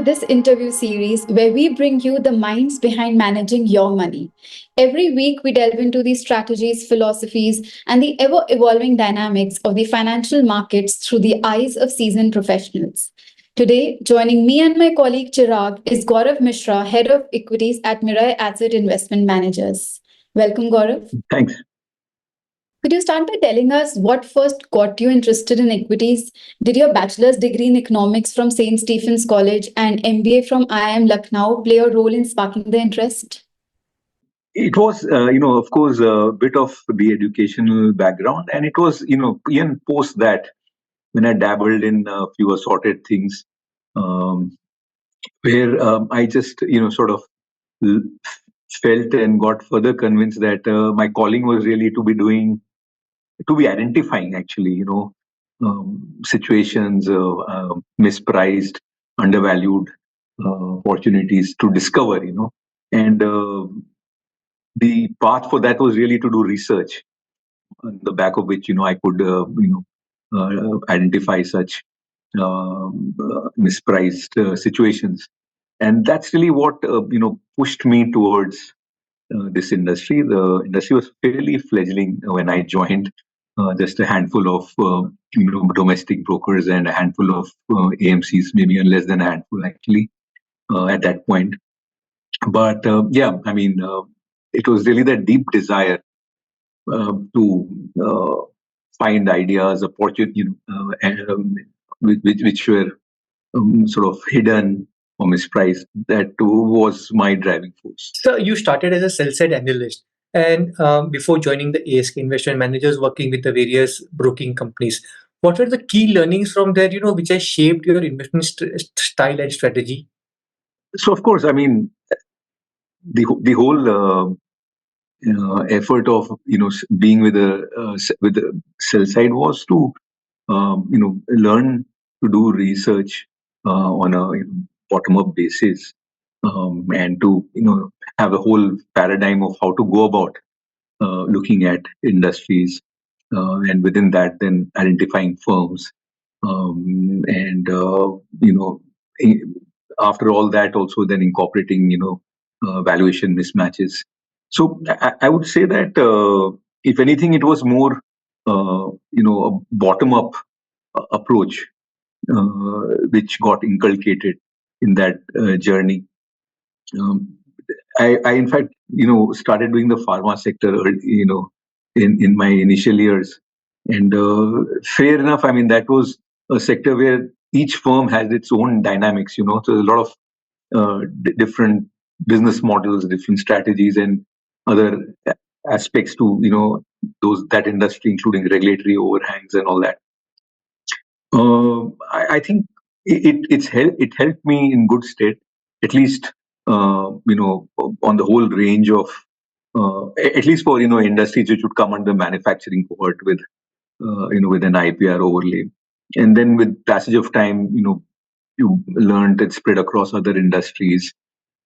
to this interview series where we bring you the minds behind managing your money. Every week, we delve into the strategies, philosophies, and the ever evolving dynamics of the financial markets through the eyes of seasoned professionals. Today, joining me and my colleague Chirag is Gaurav Misra, Head of Equities at Mirae Asset Investment Managers. Welcome, Gaurav. Thanks. Could you start by telling us what first got you interested in equities? Did your bachelor's degree in economics from St. Stephen's College and MBA from IIM Lucknow play a role in sparking the interest? It was, of course, a bit of the educational background, and it was, even post that when I dabbled in a few assorted things, um, where I just, sort of l- felt and got further convinced that my calling was really to be identifying actually, situations, mispriced, undervalued opportunities to discover, and the path for that was really to do research on the back of which I could identify such mispriced situations, and that's really what pushed me towards this industry. The industry was fairly fledgling when I joined. Just a handful of domestic brokers and a handful of AMCs, maybe less than a handful actually at that point. But yeah, I mean, it was really that deep desire to find ideas, opportunities, which were sort of hidden or mispriced. That was my driving force. So you started as a sell-side analyst, and before joining the ASK Investment Managers, working with the various broking companies. What were the key learnings from there? Which has shaped your investment style and strategy? So of course, I mean, the whole effort of being with the sell side was to learn to do research on a bottom up basis, and to have a whole paradigm of how to go about looking at industries, and within that then identifying firms, and after all that also then incorporating valuation mismatches. So I would say that if anything, it was more a bottom up approach which got inculcated in that journey. Um, I in fact started doing the pharma sector in my initial years, and fair enough, I mean, that was a sector where each firm has its own dynamics, so there's a lot of different business models, different strategies, and other aspects to that industry, including regulatory overhangs and all that. I think it helped me in good state, at least on the whole range of at least for industries which would come under manufacturing cohort with with an IPR overlay, and then with passage of time, you learned it spread across other industries,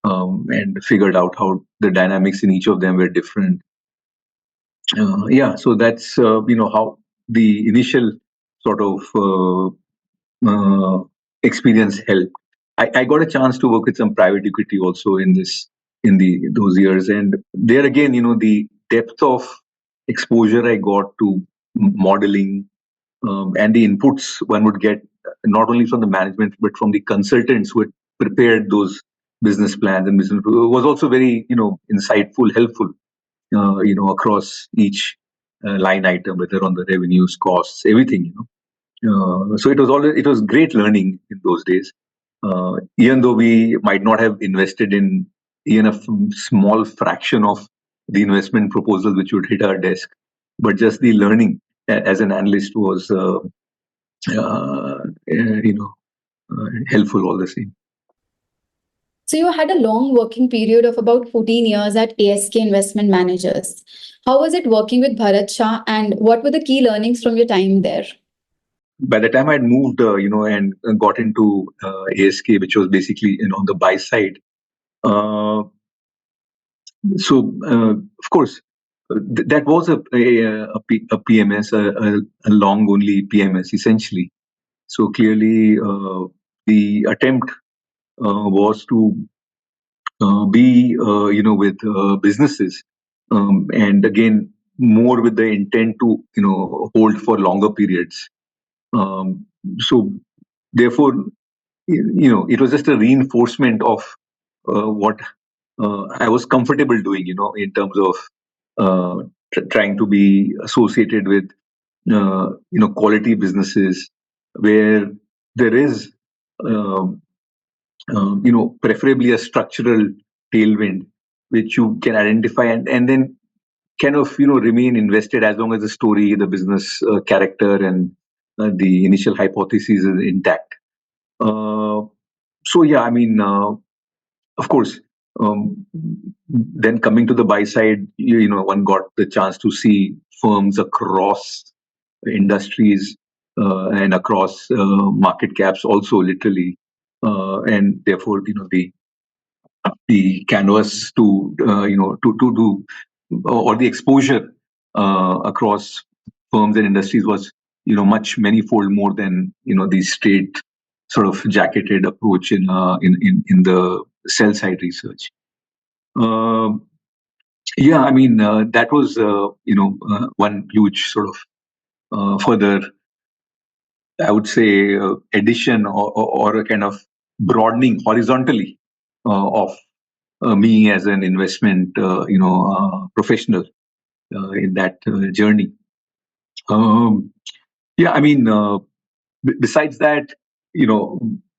and figured out how the dynamics in each of them were different. Yeah, so that's how the initial sort of experience helped. I got a chance to work with some private equity also in those years, and there again, the depth of exposure I got to modeling, and the inputs one would get not only from the management but from the consultants who had prepared those business plans and business was also very insightful, helpful, across each line item, whether on the revenues, costs, everything. So it was great learning in those days. Even though we might not have invested in even a small fraction of the investment proposals which would hit our desk, but just the learning as an analyst was helpful all the same. So you had a long working period of about 14 years at ASK Investment Managers. How was it working with Bharat Shah, and what were the key learnings from your time there? By the time I'd moved, and got into ASK, which was basically on the buy side, of course, that was a PMS, a long only PMS essentially. So clearly, the attempt was to be with businesses, and again more with the intent to hold for longer periods. So therefore, it was just a reinforcement of what I was comfortable doing, in terms of trying to be associated with quality businesses where there is preferably a structural tailwind which you can identify, and then kind of remain invested as long as the story, the business character, and the initial hypothesis is intact. So yeah, I mean, of course, then coming to the buy side, one got the chance to see firms across industries and across market caps also, literally, and therefore the canvas to to do, or the exposure across firms and industries was much manifold more than the straight sort of jacketed approach in the sell side research. Yeah, I mean, that was one huge sort of further, I would say, addition, or a kind of broadening horizontally of me as an investment professional in that journey. Yeah, I mean, besides that,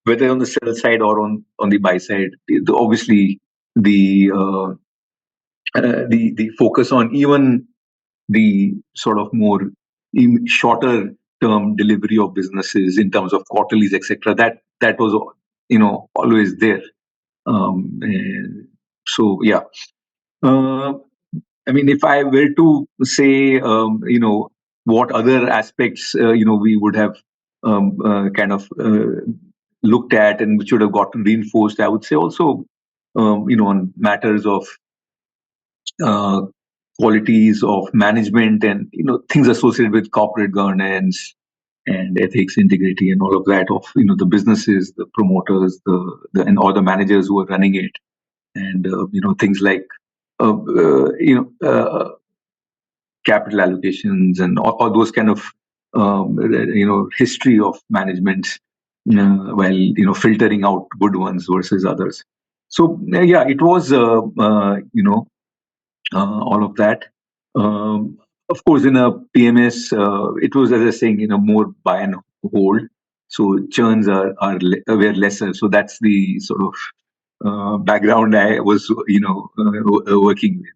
whether on the sell side or on the buy side, obviously the focus on even the sort of more shorter term delivery of businesses in terms of quarterlies, etc. That was always there. So yeah, I mean, if I were to say, what other aspects we would have kind of looked at and which would have gotten reinforced, I would say also on matters of qualities of management and things associated with corporate governance and ethics, integrity, and all of that of the businesses, the promoters, and all the managers who are running it, and things like capital allocations and all those kind of history of management, while filtering out good ones versus others. So yeah, it was all of that. Of course, in a PMS, it was, as I was saying, more buy and hold. So churns were lesser. So that's the sort of background I was working with.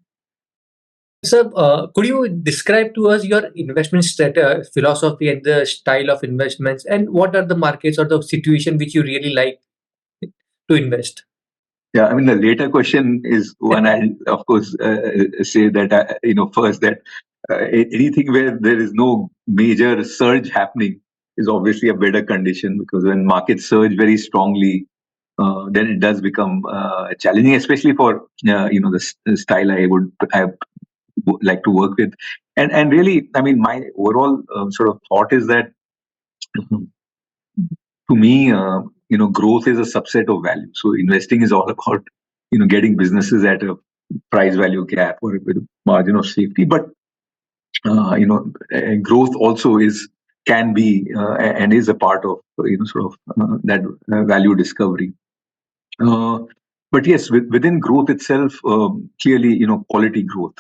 Sir, could you describe to us your investment philosophy and the style of investments, and what are the markets or the situation which you really like to invest? Yeah, I mean, the later question is one I, of course, say that, first that anything where there is no major surge happening is obviously a better condition, because when markets surge very strongly, then it does become challenging, especially for, the style I would like to work with. And really, I mean, my overall sort of thought is that to me, growth is a subset of value. So investing is all about, getting businesses at a price value gap or with a margin of safety. But, growth also can be and is a part of, sort of that value discovery. But yes, within growth itself, clearly, quality growth.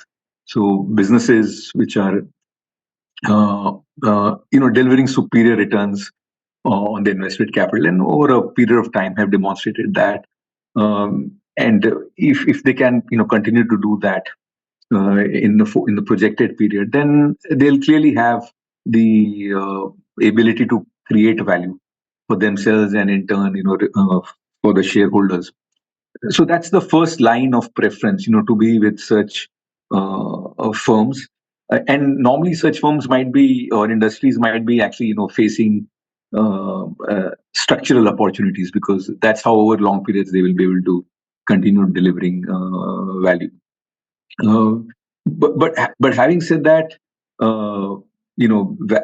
So businesses which are, delivering superior returns on the invested capital, and over a period of time have demonstrated that. And if they can, continue to do that in the projected period, then they'll clearly have the ability to create value for themselves and in turn, for the shareholders. So that's the first line of preference, to be with such firms. And normally such firms might be, or industries might be actually, facing structural opportunities, because that's how over long periods they will be able to continue delivering value. But having said that,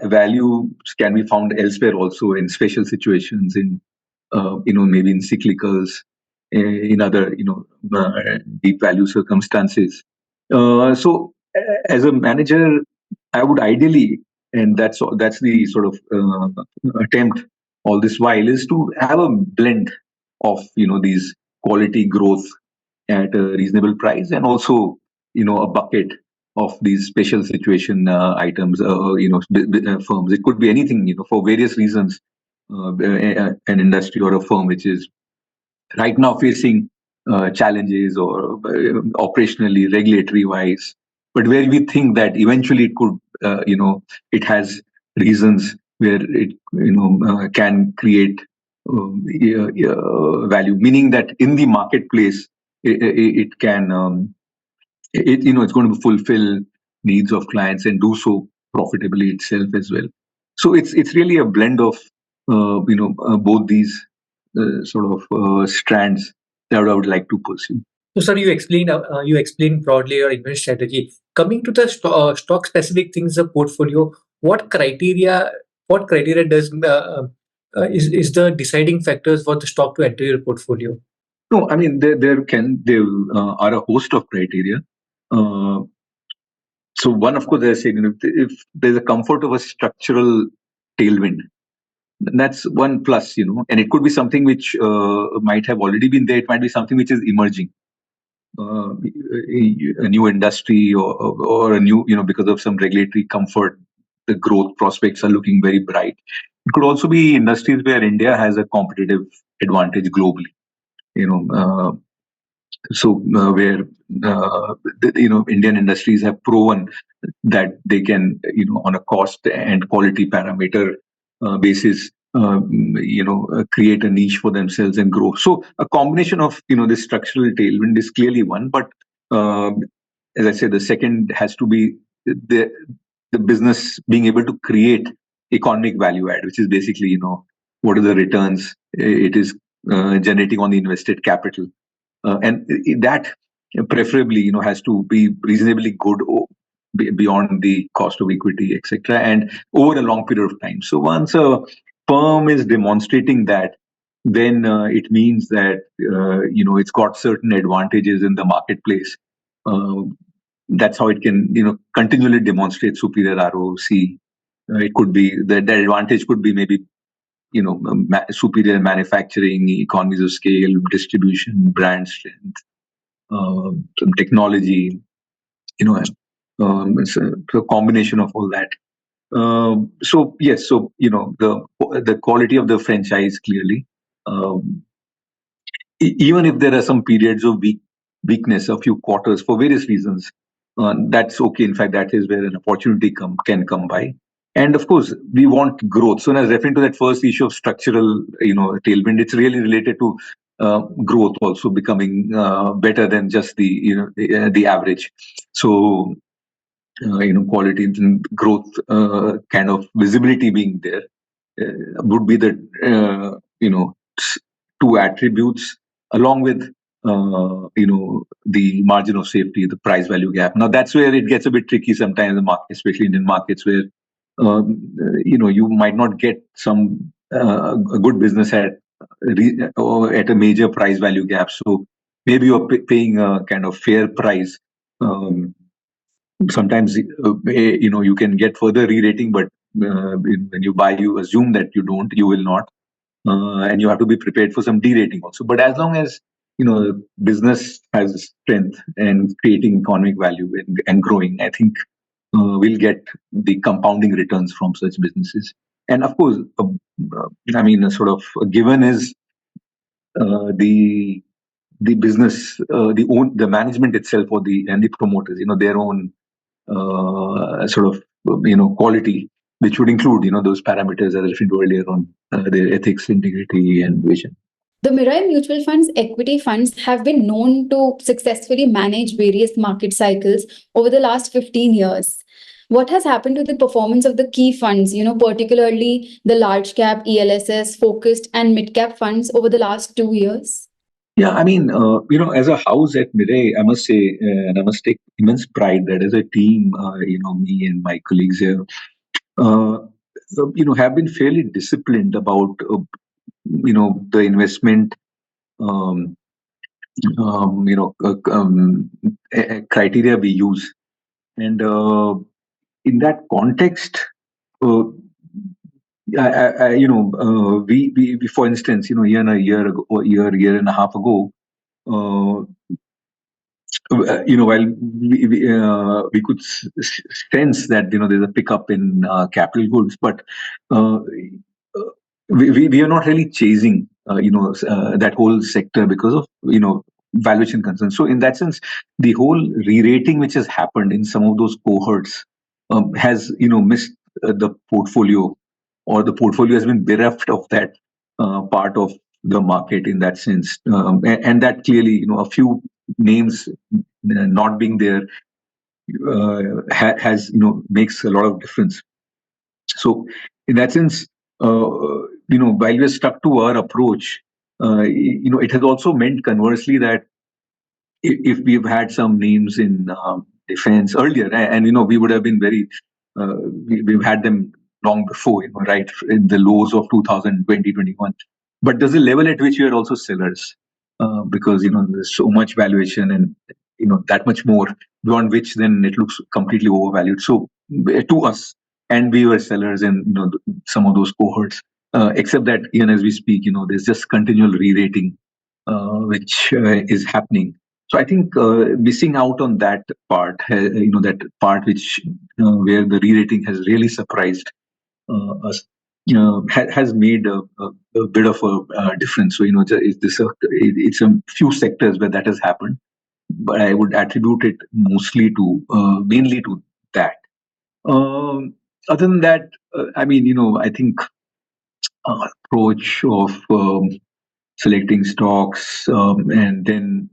value can be found elsewhere also in special situations, in maybe in cyclicals, in other, deep value circumstances. So as a manager, I would ideally, and that's the sort of attempt all this while, is to have a blend of these quality growth at a reasonable price, and also a bucket of these special situation items, firms. It could be anything, for various reasons. An industry or a firm which is right now facing challenges, or operationally, regulatory wise, but where we think that eventually it could, it has reasons where it can create value, meaning that in the marketplace it can it's going to fulfill needs of clients and do so profitably itself as well. So it's really a blend of both these sort of strands that I would like to pursue. So, sir, you explained broadly your investment strategy. Coming to the stock specific things, the portfolio. What criteria? What criteria does is the deciding factors for the stock to enter your portfolio? No, I mean there are a host of criteria. So one, of course, as I said, if there's a comfort of a structural tailwind, that's one plus, and it could be something which might have already been there. It might be something which is emerging, a new industry, or a new, because of some regulatory comfort, the growth prospects are looking very bright. It could also be industries where India has a competitive advantage globally, where Indian industries have proven that they can, on a cost and quality parameter basis, create a niche for themselves and grow. So a combination of this structural tailwind is clearly one, but as I said, the second has to be the business being able to create economic value add, which is basically what are the returns it is generating on the invested capital. And that preferably, has to be reasonably good beyond the cost of equity, etc., and over a long period of time. So once a firm is demonstrating that, then it means that it's got certain advantages in the marketplace. That's how it can continually demonstrate superior ROC. It could be that advantage could be maybe superior manufacturing, economies of scale, distribution, brand strength, some technology, it's a combination of all that. So yes, so the quality of the franchise clearly. Even if there are some periods of weakness, a few quarters for various reasons, that's okay. In fact, that is where an opportunity can come by. And of course, we want growth. So, when I was referring to that first issue of structural, tailwind, it's really related to growth also becoming better than just the average. So, quality and growth kind of visibility being there would be the two attributes, along with the margin of safety, the price value gap. Now that's where it gets a bit tricky sometimes in the market, especially Indian markets, where you might not get some a good business at a major price value gap. So maybe you're paying a kind of fair price. Sometimes you can get further re-rating, but when you buy, you assume that you will not, and you have to be prepared for some de-rating also. But as long as business has strength and creating economic value and growing, I think we'll get the compounding returns from such businesses. And of course, a sort of a given is the business, the management itself, and the promoters, their own sort of quality, which would include those parameters I referred to earlier on, their ethics, integrity, and vision. The Mirae Mutual Funds equity funds have been known to successfully manage various market cycles over the last 15 years. What has happened to the performance of the key funds, particularly the large cap, ELSS, focused, and mid-cap funds over the last 2 years? Yeah, I mean, as a house at Mirae, I must say, and I must take immense pride that as a team, me and my colleagues here, have been fairly disciplined about the investment um, criteria we use. And in that context, we for instance, year ago, or year and a half ago, while we could sense that there's a pickup in capital goods, but uh, we are not really chasing that whole sector because of valuation concerns. So in that sense, the whole re-rating which has happened in some of those cohorts has missed the portfolio, or the portfolio has been bereft of that part of the market in that sense, and that clearly a few names not being there has makes a lot of difference. So in that sense, while we're stuck to our approach, it has also meant conversely that if we've had some names in defense earlier, and we would have been very, we've had them long before, right in the lows of 2020, 21. But there's a level at which we are also sellers, because there's so much valuation, and that much more, beyond which then it looks completely overvalued. So to us, and we were sellers in some of those cohorts. Except that even as we speak, there's just continual re-rating, which is happening. So I think missing out on that part, that part which where the re-rating has really surprised us, has made a bit of a difference. So it's a few sectors where that has happened, but I would attribute it mostly to mainly to that. Other than that, I think approach of selecting stocks, and then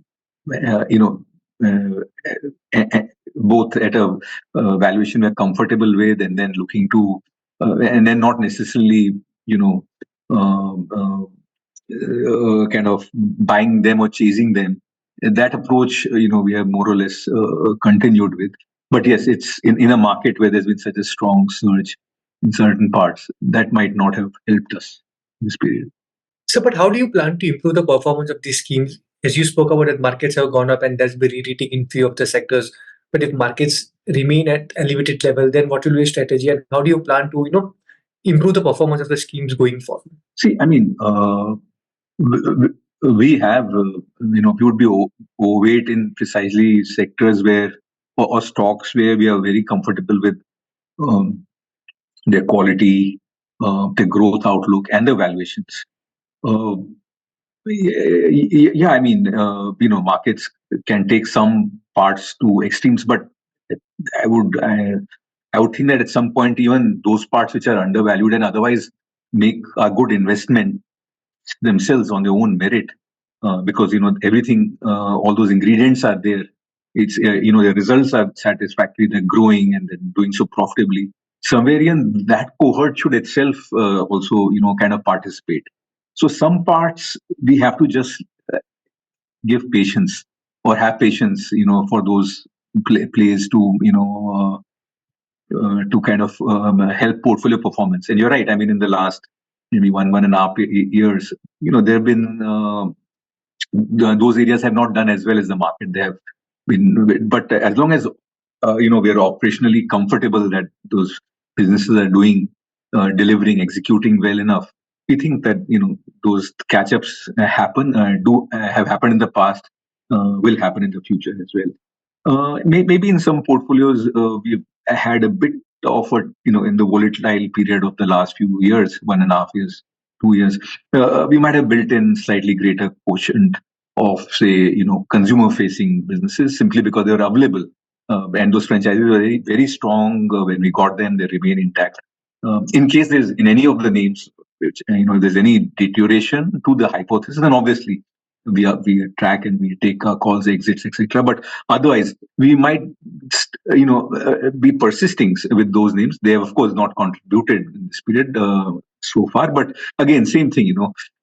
both at a valuation we're comfortable with, and then looking to and then not necessarily kind of buying them or chasing them. That approach we have more or less continued with. But yes, it's in a market where there's been such a strong surge in certain parts, that might not have helped us in this period. So, but how do you plan to improve the performance of these schemes? As you spoke about it, markets have gone up and there's been re-rating in few of the sectors. But if markets remain at elevated level, then what will be your strategy, and how do you plan to, improve the performance of the schemes going forward? See, we have, we would be overweight in precisely sectors where, or stocks where we are very comfortable with their quality, their growth outlook, and the valuations. Yeah, markets can take some parts to extremes, but I would think that at some point, even those parts which are undervalued and otherwise make a good investment themselves on their own merit, because everything, all those ingredients are there. It's the results are satisfactory, they're growing, and they're doing so profitably. Somewhere in that cohort should itself also kind of participate. So some parts we have to just give patience, or have patience, for those plays to to kind of help portfolio performance. And you're right. In the last maybe 1.5 years, there have been those areas have not done as well as the market. They have been, but as long as we are operationally comfortable that those businesses are doing, delivering, executing well enough, we think that those catch-ups happen, have happened in the past, will happen in the future as well. Maybe in some portfolios we've had a bit of a in the volatile period of the last few years, 1.5 years, 2 years, we might have built in slightly greater quotient of, say, consumer-facing businesses, simply because they were available, and those franchises were very, very strong when we got them. They remain intact. In case there's in any of the names, which there's any deterioration to the hypothesis, then obviously we track and we take calls, exits, etc. But otherwise, we might be persisting with those names. They have, of course, not contributed in this period so far. But again, same thing.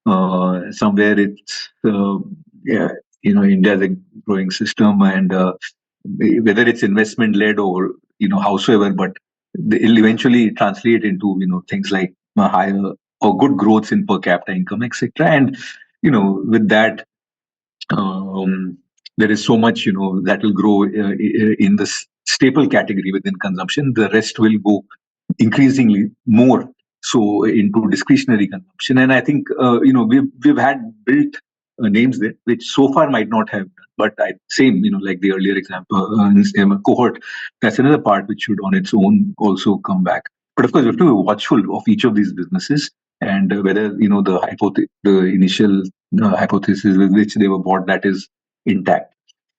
Somewhere it's India is a growing system, and whether it's investment led or howsoever, but they'll eventually translate into things like higher or good growths in per capita income, etc. And with that, there is so much that will grow in the staple category within consumption. The rest will go increasingly more so into discretionary consumption. And I think we've had built names there which so far might not have done, but same like the earlier example, cohort, that's another part which should on its own also come back. But of course, we have to be watchful of each of these businesses, and whether the initial hypothesis with which they were bought, that is intact.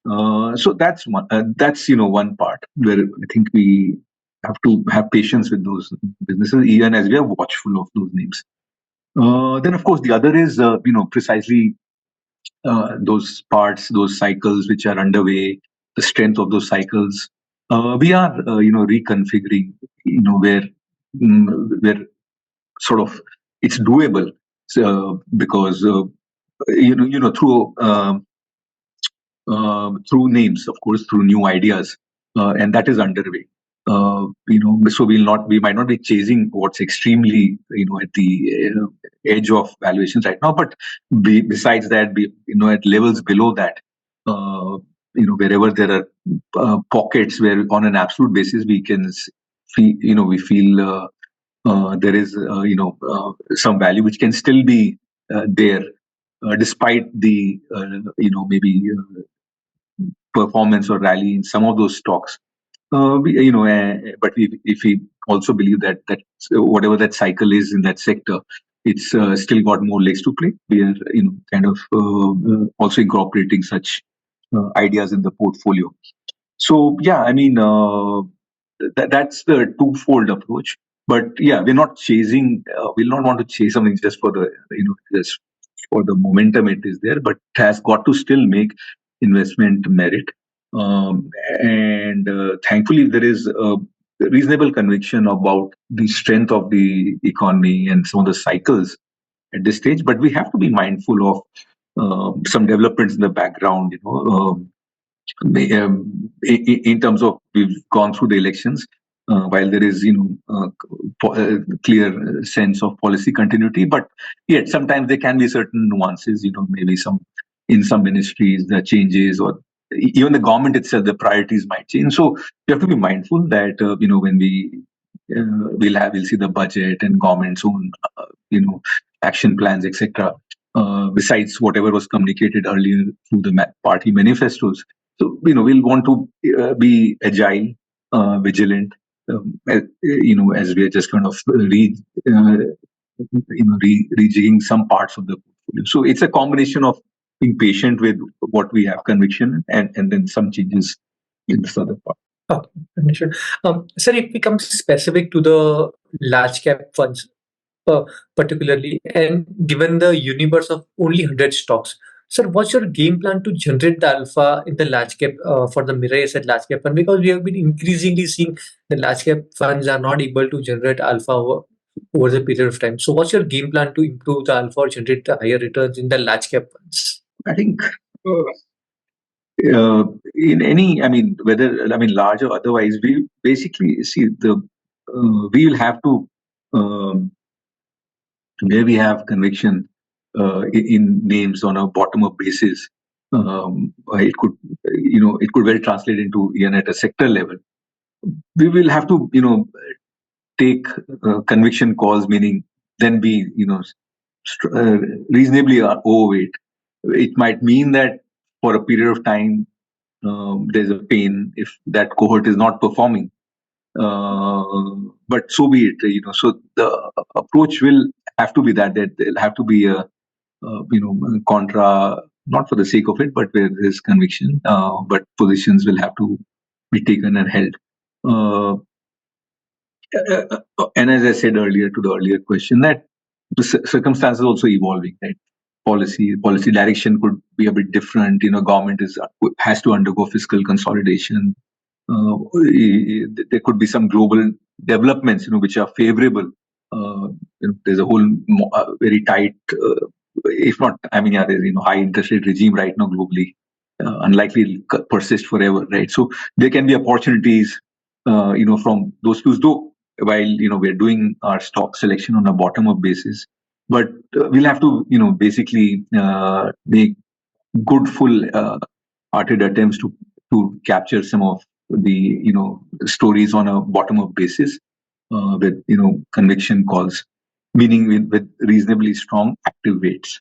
So that's one. That's one part where I think we have to have patience with those businesses, even as we are watchful of those names. Then, of course, the other is precisely those parts, those cycles which are underway, the strength of those cycles. We are reconfiguring, where sort of it's doable, because through names, of course, through new ideas, and that is underway. So we might not be chasing what's extremely at the edge of valuations right now, but besides that, at levels below that, wherever there are pockets where on an absolute basis we can feel there is some value which can still be there, despite the maybe performance or rally in some of those stocks. But if we also believe that whatever that cycle is in that sector, it's still got more legs to play. We are kind of also incorporating such ideas in the portfolio. So yeah, I mean that's the twofold approach. But yeah, we're not chasing. We'll not want to chase something just for the just for the momentum it is there, but it has got to still make investment merit. And thankfully, there is a reasonable conviction about the strength of the economy and some of the cycles at this stage. But we have to be mindful of some developments in the background. In terms of we've gone through the elections, while there is clear sense of policy continuity, but yet sometimes there can be certain nuances. Maybe in some ministries the changes, or even the government itself, the priorities might change. So you have to be mindful that when we'll see the budget and government's own action plans, etc. Besides whatever was communicated earlier through the party manifestos. So we'll want to be agile, vigilant, as we are just kind of rejigging some parts of the portfolio. So it's a combination of being patient with what we have conviction, and then some changes in this other part. Okay, sure. Sir, if we come specific to the large cap funds, particularly, and given the universe of only 100 stocks, sir, what's your game plan to generate the alpha in the large cap for the Mirae Asset large cap fund? Because we have been increasingly seeing the large cap funds are not able to generate alpha over the period of time. So what's your game plan to improve the alpha or generate the higher returns in the large cap funds? I think in any, large or otherwise, we basically see we will have to, where we have conviction in names on a bottom-up basis, it could well translate into even at a sector level. We will have to, take conviction calls, meaning then be, reasonably overweight. It might mean that for a period of time, there's a pain if that cohort is not performing. But so be it. So the approach will have to be that there'll have to be a contra, not for the sake of it, but where there's conviction. But positions will have to be taken and held. And as I said earlier to the earlier question, that the circumstances also evolving, right? Policy direction could be a bit different. Government has to undergo fiscal consolidation. There could be some global developments, which are favorable. There's a whole very tight, if not, there's high interest rate regime right now globally, unlikely to persist forever, right? So there can be opportunities, from those views. Though while we're doing our stock selection on a bottom-up basis, but we'll have to basically make good full-hearted attempts to capture some of the stories on a bottom-up basis with conviction calls, meaning with reasonably strong active weights.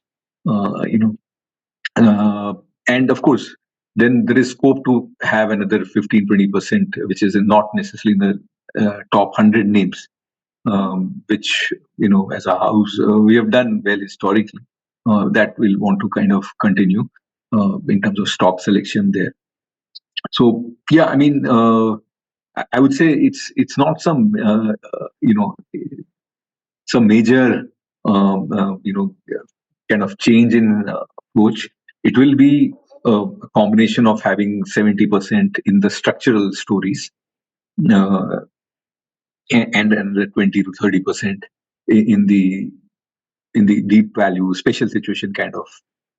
And of course, then there is scope to have another 15-20%, which is not necessarily in the top 100 names, which as a house we have done well historically. That we'll want to kind of continue in terms of stock selection there. So yeah, I mean, I would say it's not some some major kind of change in approach. It will be a combination of having 70% in the structural stories uh, and another 20 to 30% in the deep value special situation kind of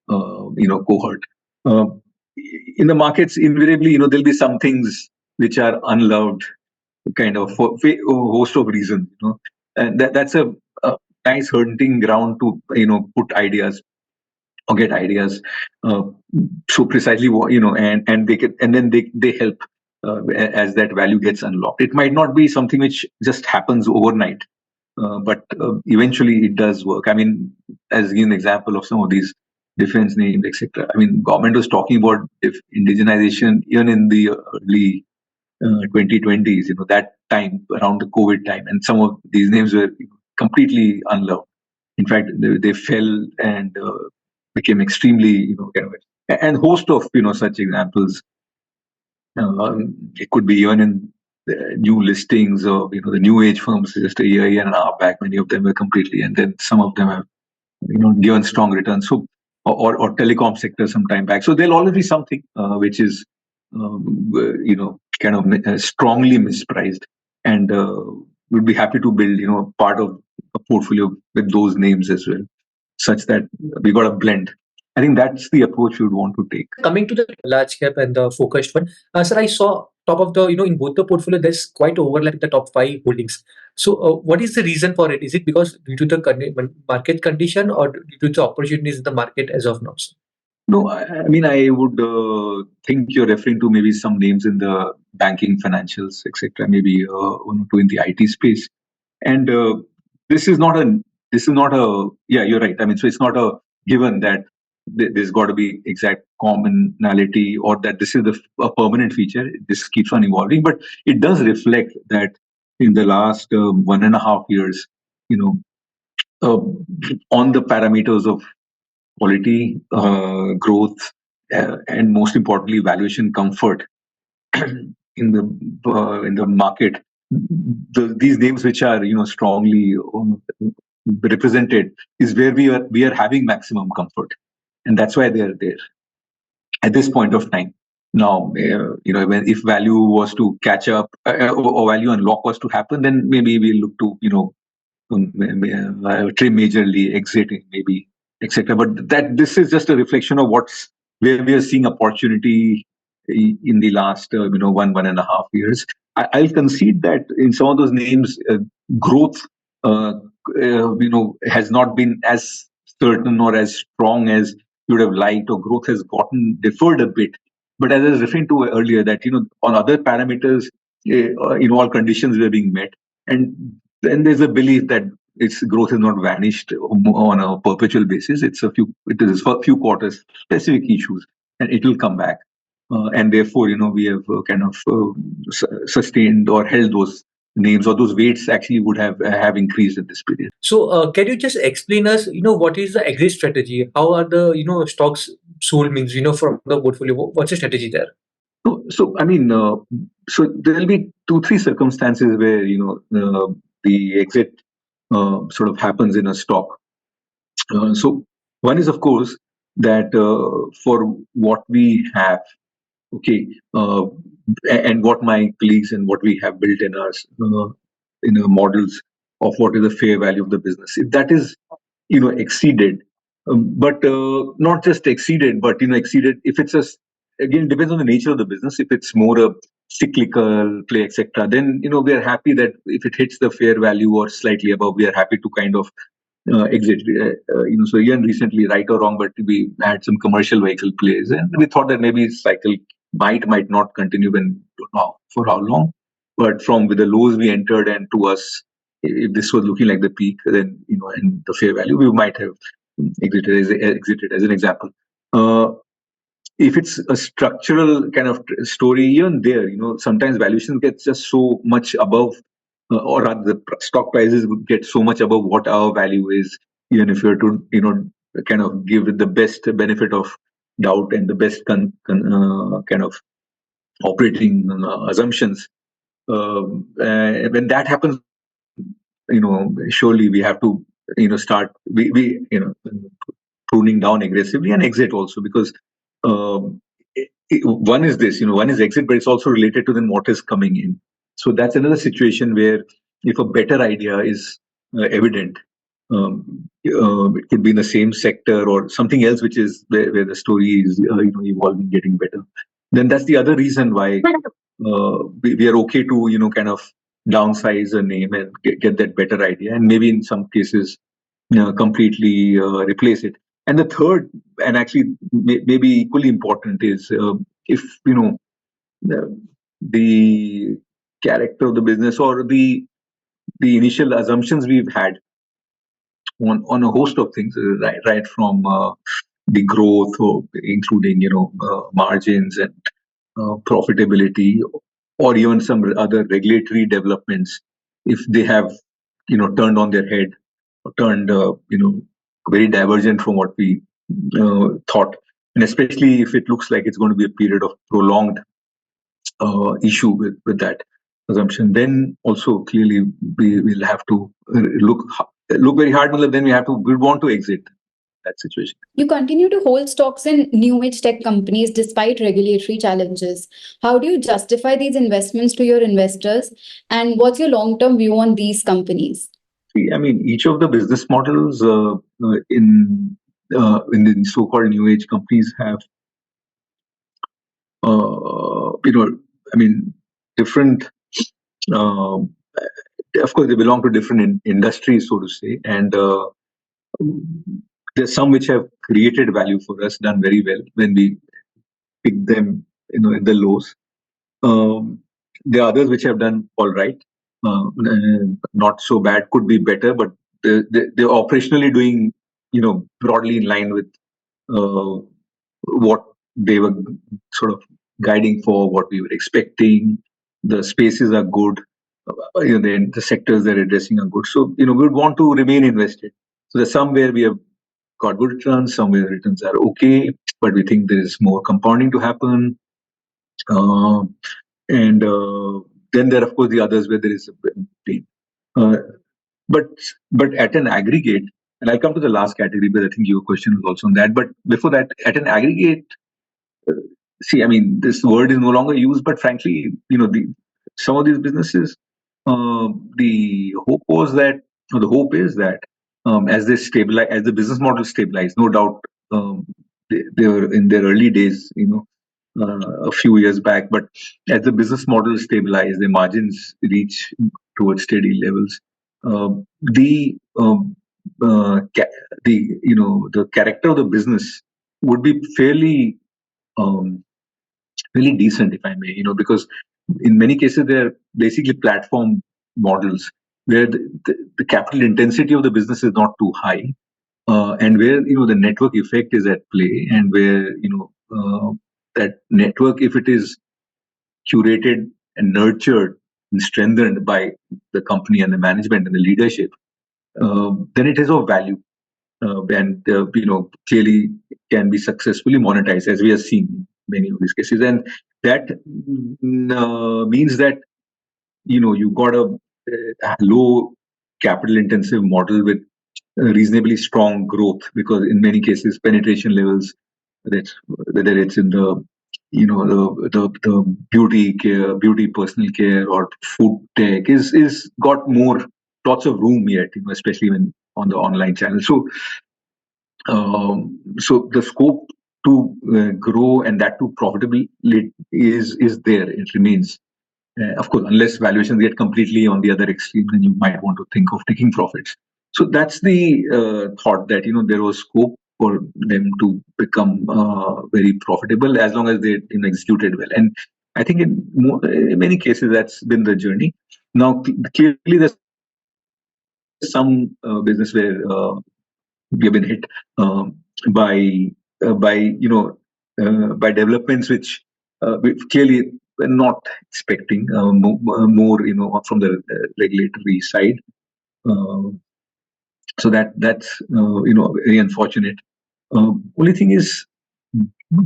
cohort. Uh, in the markets, invariably, there'll be some things which are unloved, kind of for a host of reasons. And that's a nice hunting ground to put ideas or get ideas. So precisely what and they can, and then they help as that value gets unlocked. It might not be something which just happens overnight, but eventually it does work. I mean, as an example of some of these defense names, etc. I mean, government was talking about indigenization even in the early 2020s, that time around the COVID time, and some of these names were completely unloved. In fact, they fell and became extremely, kind of, and host of such examples. It could be even in new listings of the new age firms just a year and a half back. Many of them were completely, and then some of them have given strong returns. So or telecom sector some time back. So there'll always be something which is kind of strongly mispriced, and we'd be happy to build part of a portfolio with those names as well, such that we got a blend. I think that's the approach we would want to take. Coming to the large cap and the focused one, sir, I saw top of the in both the portfolio there's quite overlap in the top 5 holdings. So what is the reason for it? Is it because due to the market condition or due to the opportunities in the market as of now, sir? No, I mean, I would think you're referring to maybe some names in the banking, financials, etc. Maybe one or two in the IT space, and this is not a. Yeah, you're right. I mean, so it's not a given that there's got to be exact commonality or that this is a permanent feature. This keeps on evolving, but it does reflect that in the last 1.5 years, on the parameters of quality, growth, and most importantly, valuation comfort in the market. These names which are strongly represented is where we are having maximum comfort, and that's why they are there at this point of time. Now, if value was to catch up or value unlock was to happen, then maybe we'll look to trim majorly, exiting maybe, etc. But that this is just a reflection of where we are seeing opportunity in the last 1.5 years. I'll concede that in some of those names, growth has not been as certain or as strong as you would have liked, or growth has gotten deferred a bit. But as I was referring to earlier, that on other parameters, all conditions were being met, and then there's a belief that its growth has not vanished on a perpetual basis. It is for a few quarters, specific issues, and it will come back. And therefore, we have kind of sustained or held those names, or those weights actually would have increased in this period. So can you just explain us, what is the exit strategy? How are the stocks sold, means from the portfolio? What's the strategy there? So I mean, so there will be 2-3 circumstances where the exit sort of happens in a stock. So one is, of course, that for what we have, okay, and what my colleagues and what we have built in our models of what is the fair value of the business, if that is exceeded, but not just exceeded, but exceeded if it's again, it depends on the nature of the business. If it's more a cyclical play, etc., then we are happy that if it hits the fair value or slightly above, we are happy to kind of exit. So even recently, right or wrong, but we had some commercial vehicle plays, and we thought that maybe cycle might not continue, when for how long. But from with the lows we entered, and to us, if this was looking like the peak, then and the fair value, we might have exited as an example. If it's a structural kind of story, even there, sometimes valuations get just so much above, or rather the stock prices would get so much above what our value is, even if you were to, kind of give it the best benefit of doubt and the best kind of operating assumptions. When that happens, surely we have to, start, pruning down aggressively and exit also, because um, one is this, one is exit, but it's also related to then what is coming in. So that's another situation where if a better idea is evident, it could be in the same sector or something else, which is where the story is evolving, getting better. Then that's the other reason why we are okay to kind of downsize a name and get that better idea, and maybe in some cases completely replace it. And the third, and actually maybe equally important, is if the character of the business or the initial assumptions we've had on a host of things, right from the growth, or including margins and profitability, or even some other regulatory developments, if they have turned on their head, or turned very divergent from what we thought, and especially if it looks like it's going to be a period of prolonged issue with that assumption, then also clearly we will have to look very hard. Then we want to exit that situation. You continue to hold stocks in new age tech companies despite regulatory challenges. How do you justify these investments to your investors? And what's your long-term view on these companies? I mean, each of the business models in the so-called new age companies have, different. Of course, they belong to different industries, so to say, and there's some which have created value for us, done very well when we pick them, in the lows. There are others which have done all right, not so bad, could be better, but they're operationally doing, broadly in line with what they were sort of guiding for, what we were expecting. The spaces are good, the sectors they're addressing are good. So, we would want to remain invested. So there's some where we have got good returns, some where returns are okay, but we think there is more compounding to happen. And then there are, of course, the others where there is a pain. But at an aggregate, and I'll come to the last category, but I think your question was also on that. But before that, at an aggregate, this word is no longer used, but frankly, some of these businesses, the hope is that as they stabilize, as the business model stabilize, no doubt they were in their early days, a few years back, but as the business model stabilize, the margins reach towards steady levels. The character of the business would be fairly really decent, if I may, because in many cases they're basically platform models where the capital intensity of the business is not too high, and where the network effect is at play, and where that network, if it is curated and nurtured and strengthened by the company and the management and the leadership, then it is of value, and clearly can be successfully monetized, as we are seeing in many of these cases. And that means that you got a low capital intensive model with reasonably strong growth, because in many cases penetration levels, whether it's in the the beauty care, beauty personal care, or food tech, is got lots of room yet, especially when on the online channel. So so the scope to grow, and that to profitably, is there. It remains. Of course, unless valuations get completely on the other extreme, then you might want to think of taking profits. So that's the thought that there was scope for them to become very profitable as long as they executed well. And I think in many cases that's been the journey. Now clearly there's some business where we have been hit by by developments which we clearly were not expecting more from the regulatory side. So that's very unfortunate. Only thing is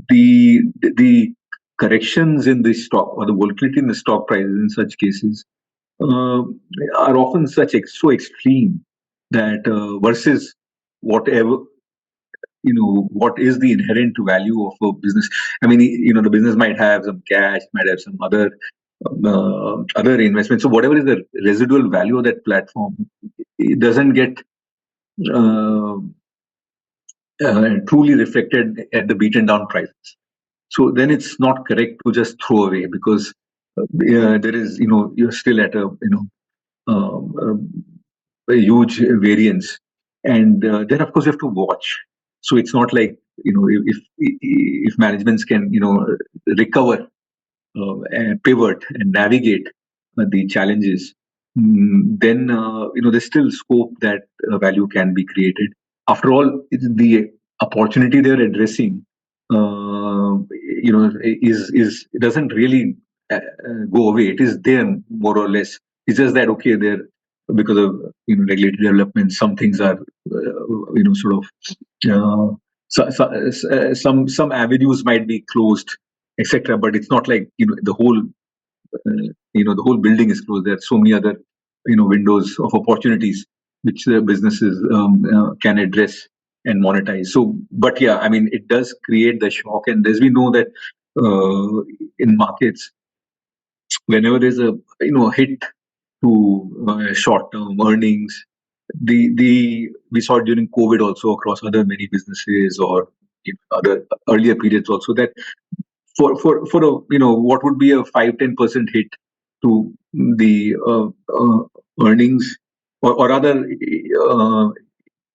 the corrections in the stock or the volatility in the stock prices in such cases are often so extreme that versus whatever what is the inherent value of a business. I mean, the business might have some cash, might have some other investments. So whatever is the residual value of that platform, it doesn't get truly reflected at the beaten down prices. So then it's not correct to just throw away, because there is you're still at a a huge variance, and then of course you have to watch. So it's not like if managements can recover and pivot and navigate the challenges, then there's still scope that value can be created. After all, it's the opportunity they're addressing is it doesn't really go away. It is there more or less. It's just that they're because of regulatory development, some things are sort of some avenues might be closed, etc. But it's not like the whole the whole building is closed. There are so many other windows of opportunities which the businesses can address and monetize. So, but yeah, I mean, it does create the shock, and as we know that in markets, whenever there's a hit to short-term earnings, we saw it during COVID also across other many businesses or other earlier periods also, that for a what would be a 5-10% hit to the earnings, or rather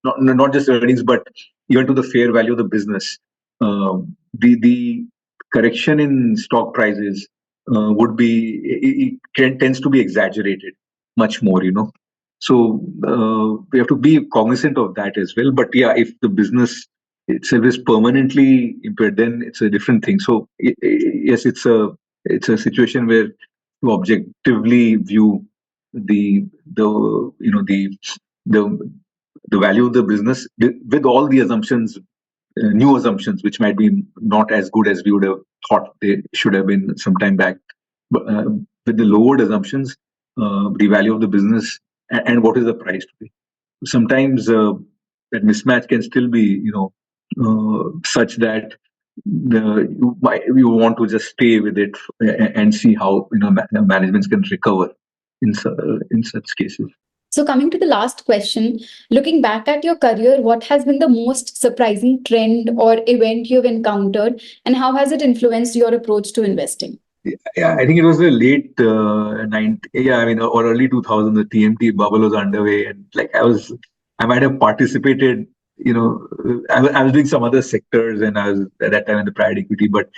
not just earnings, but even to the fair value of the business. The correction in stock prices would be tends to be exaggerated much more. So we have to be cognizant of that as well. But yeah, if the business itself is permanently impaired, then it's a different thing. So yes, it's a situation where to objectively view the value of the business with all the assumptions, new assumptions, which might be not as good as we would have thought they should have been some time back. But with the lowered assumptions, the value of the business and what is the price today. Sometimes that mismatch can still be, such that you want to just stay with it and see how managements can recover in such cases. So coming to the last question, looking back at your career, what has been the most surprising trend or event you've encountered, and how has it influenced your approach to investing? Yeah, I think it was the late 90s, or early 2000s. The TMT bubble was underway, and I might have participated. I was doing some other sectors, and I was at that time in the private equity. But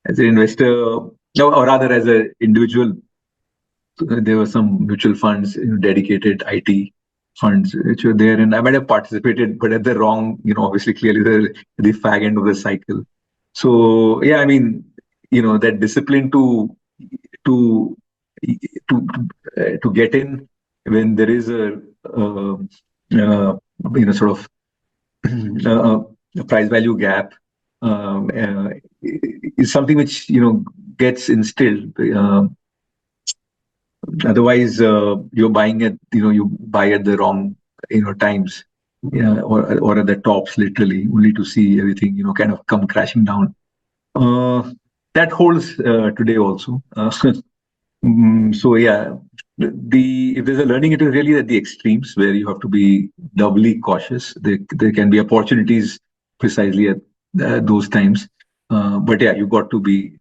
as an investor, or rather as an individual, there were some mutual funds, dedicated IT funds which were there, and I might have participated, but at the wrong, obviously, clearly the fag end of the cycle. So yeah, I mean, that discipline to get in when there is a sort of a price value gap is something which gets instilled. Otherwise, you're buying at you buy at the wrong times, or at the tops, literally, only to see everything kind of come crashing down. That holds today also. So yeah, if there's a learning, it is really at the extremes where you have to be doubly cautious. There can be opportunities precisely at those times, but yeah, you've got to be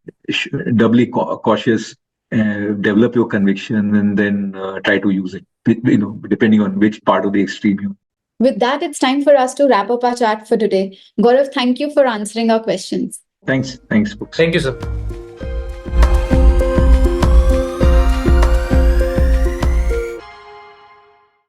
doubly cautious develop your conviction, and then try to use it, depending on which part of the extreme you. With that, it's time for us to wrap up our chat for today. Gaurav, thank you for answering our questions. Thanks, folks. Thank you, sir.